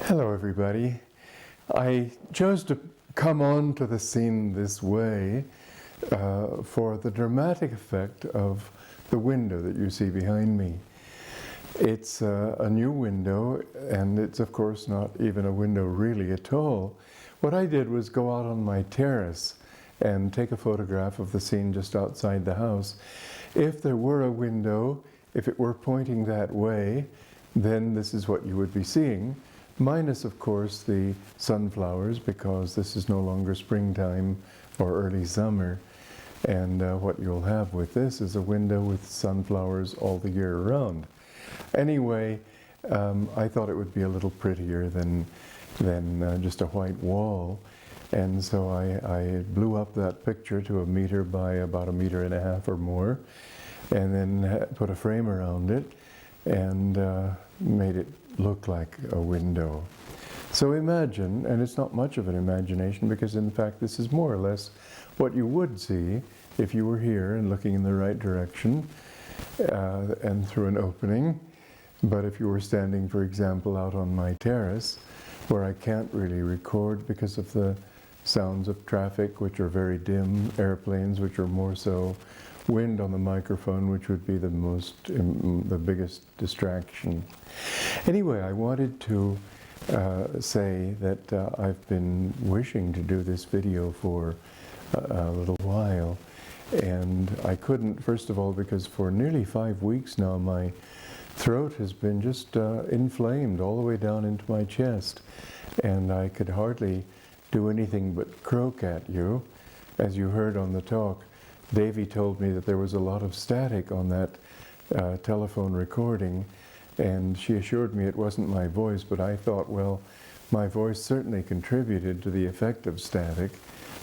Hello everybody. I chose to come on to the scene this way for the dramatic effect of the window that you see behind me. It's a new window, and it's of course not even a window really at all. What I did was go out on my terrace and take a photograph of the scene just outside the house. If there were a window, if it were pointing that way, then this is what you would be seeing. Minus, of course, the sunflowers, because this is no longer springtime or early summer. And what you'll have with this is a window with sunflowers all the year around. Anyway, I thought it would be a little prettier than just a white wall. And so I blew up that picture to 1 meter by about 1.5 meters or more, and then put a frame around it and made it look like a window. So imagine, and it's not much of an imagination, because in fact this is more or less what you would see if you were here and looking in the right direction and through an opening. But if you were standing, for example, out on my terrace, where I can't really record because of the sounds of traffic, which are very dim, airplanes, which are more so, wind on the microphone, which would be the biggest distraction. Anyway, I wanted to say that I've been wishing to do this video for a little while, and I couldn't, first of all, because for nearly 5 weeks now my throat has been just inflamed all the way down into my chest, and I could hardly do anything but croak at you. As you heard on the talk, Davy told me that there was a lot of static on that telephone recording, and she assured me it wasn't my voice, but I thought, well, my voice certainly contributed to the effect of static,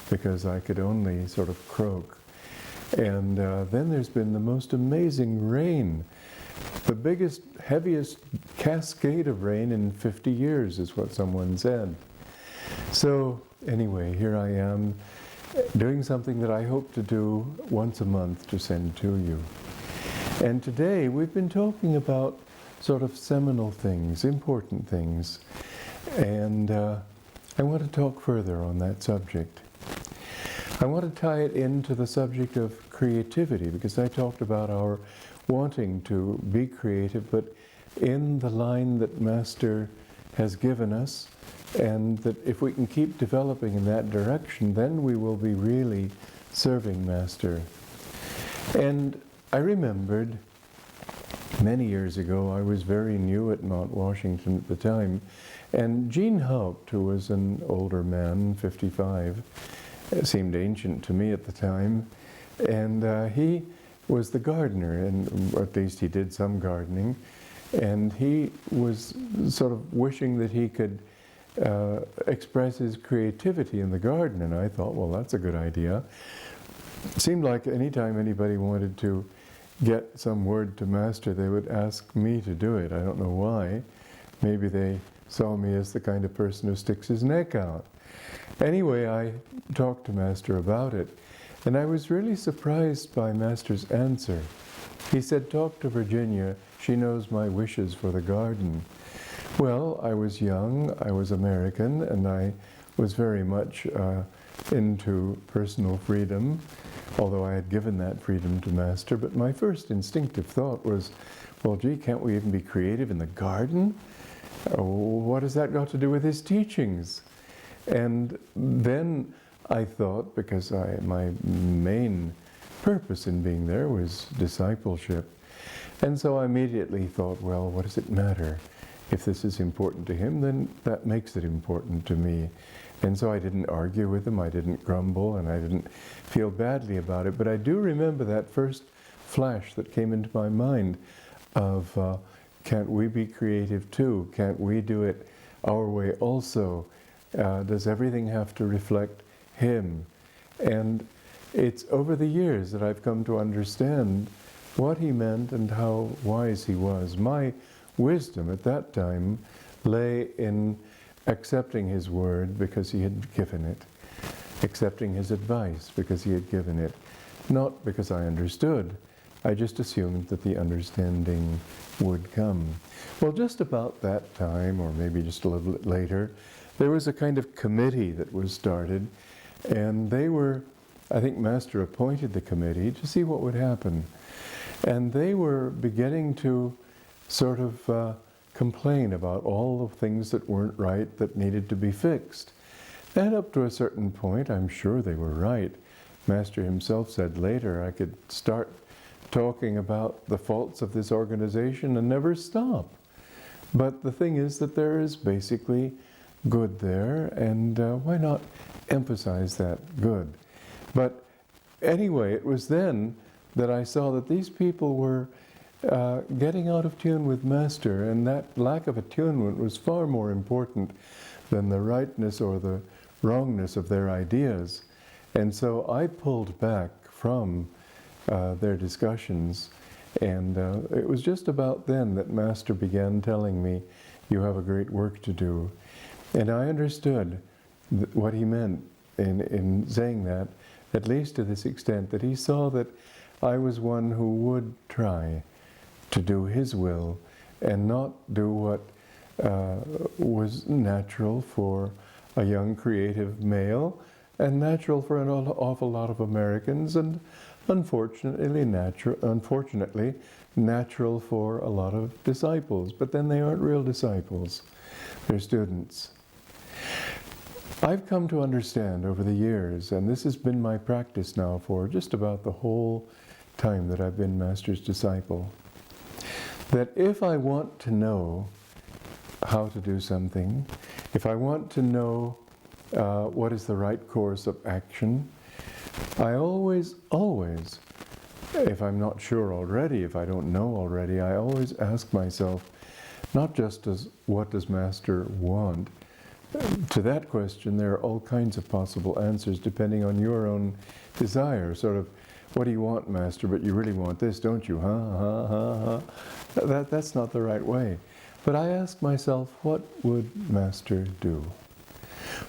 because I could only sort of croak. And then there's been the most amazing rain. The biggest, heaviest cascade of rain in 50 years is what someone said. So anyway, here I am, doing something that I hope to do once a month to send to you. And today we've been talking about sort of seminal things, important things, and I want to talk further on that subject. I want to tie it into the subject of creativity, because I talked about our wanting to be creative, but in the line that Master has given us, and that if we can keep developing in that direction, then we will be really serving Master. And I remembered many years ago, I was very new at Mount Washington at the time, and Gene Haupt, who was an older man, 55, seemed ancient to me at the time, and he was the gardener, and at least he did some gardening, and he was sort of wishing that he could express his creativity in the garden, and I thought, well, that's a good idea. It seemed like anytime anybody wanted to get some word to Master, they would ask me to do it. I don't know why. Maybe they saw me as the kind of person who sticks his neck out. Anyway, I talked to Master about it, and I was really surprised by Master's answer. He said, talk to Virginia, she knows my wishes for the garden. Well, I was young, I was American, and I was very much into personal freedom, although I had given that freedom to Master. But my first instinctive thought was, well, gee, can't we even be creative in the garden? What has that got to do with his teachings? And then I thought, because my main purpose in being there was discipleship, and so I immediately thought, well, what does it matter? If this is important to him, then that makes it important to me. And so I didn't argue with him, I didn't grumble, and I didn't feel badly about it. But I do remember that first flash that came into my mind of, can't we be creative too? Can't we do it our way also? Does everything have to reflect him? And it's over the years that I've come to understand what he meant and how wise he was. My wisdom at that time lay in accepting his word because he had given it, accepting his advice because he had given it, not because I understood, I just assumed that the understanding would come. Well, just about that time, or maybe just a little bit later, there was a kind of committee that was started, and they were, I think Master appointed the committee to see what would happen. And they were beginning to sort of complain about all the things that weren't right, that needed to be fixed. And up to a certain point, I'm sure they were right. Master himself said later, I could start talking about the faults of this organization and never stop. But the thing is that there is basically good there, and why not emphasize that good? But anyway, it was then that I saw that these people were getting out of tune with Master, and that lack of attunement was far more important than the rightness or the wrongness of their ideas. And so I pulled back from their discussions, and it was just about then that Master began telling me, you have a great work to do. And I understood what he meant in saying that, at least to this extent, that he saw that I was one who would try to do his will and not do what was natural for a young creative male and natural for an awful lot of Americans, and unfortunately natural for a lot of disciples. But then they aren't real disciples, they're students. I've come to understand over the years, and this has been my practice now for just about the whole time that I've been Master's disciple, that if I want to know how to do something, if I want to know what is the right course of action, I always, if I'm not sure already, if I don't know already, I always ask myself, not just as what does Master want? To that question, there are all kinds of possible answers depending on your own desire. Sort of, what do you want, Master? But you really want this, don't you? That's not the right way. But I ask myself, what would Master do?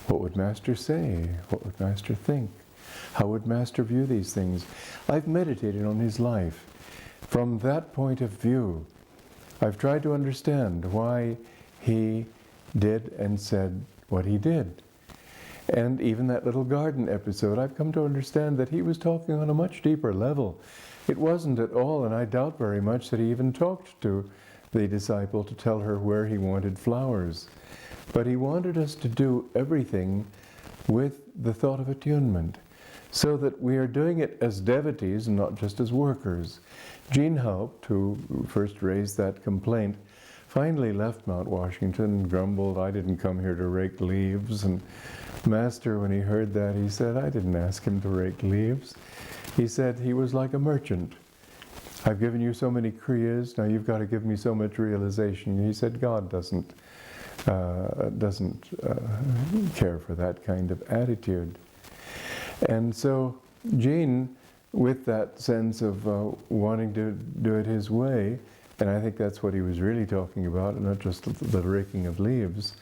What would Master say? What would Master think? How would Master view these things? I've meditated on his life. From that point of view, I've tried to understand why he did and said what he did. And even that little garden episode, I've come to understand that he was talking on a much deeper level. It wasn't at all, and I doubt very much that he even talked to the disciple to tell her where he wanted flowers. But he wanted us to do everything with the thought of attunement, so that we are doing it as devotees and not just as workers. Jean Haupt, who first raised that complaint, finally left Mount Washington and grumbled, I didn't come here to rake leaves. And Master, when he heard that, he said, I didn't ask him to rake leaves. He said he was like a merchant. I've given you so many kriyas, now you've got to give me so much realization. He said God doesn't care for that kind of attitude. And so Jean, with that sense of wanting to do it his way, and I think that's what he was really talking about, not just the raking of leaves,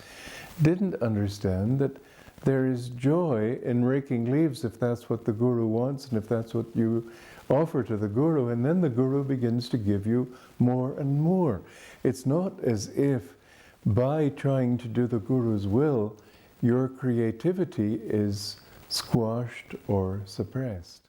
didn't understand that there is joy in raking leaves if that's what the Guru wants and if that's what you offer to the Guru, and then the Guru begins to give you more and more. It's not as if by trying to do the Guru's will, your creativity is squashed or suppressed.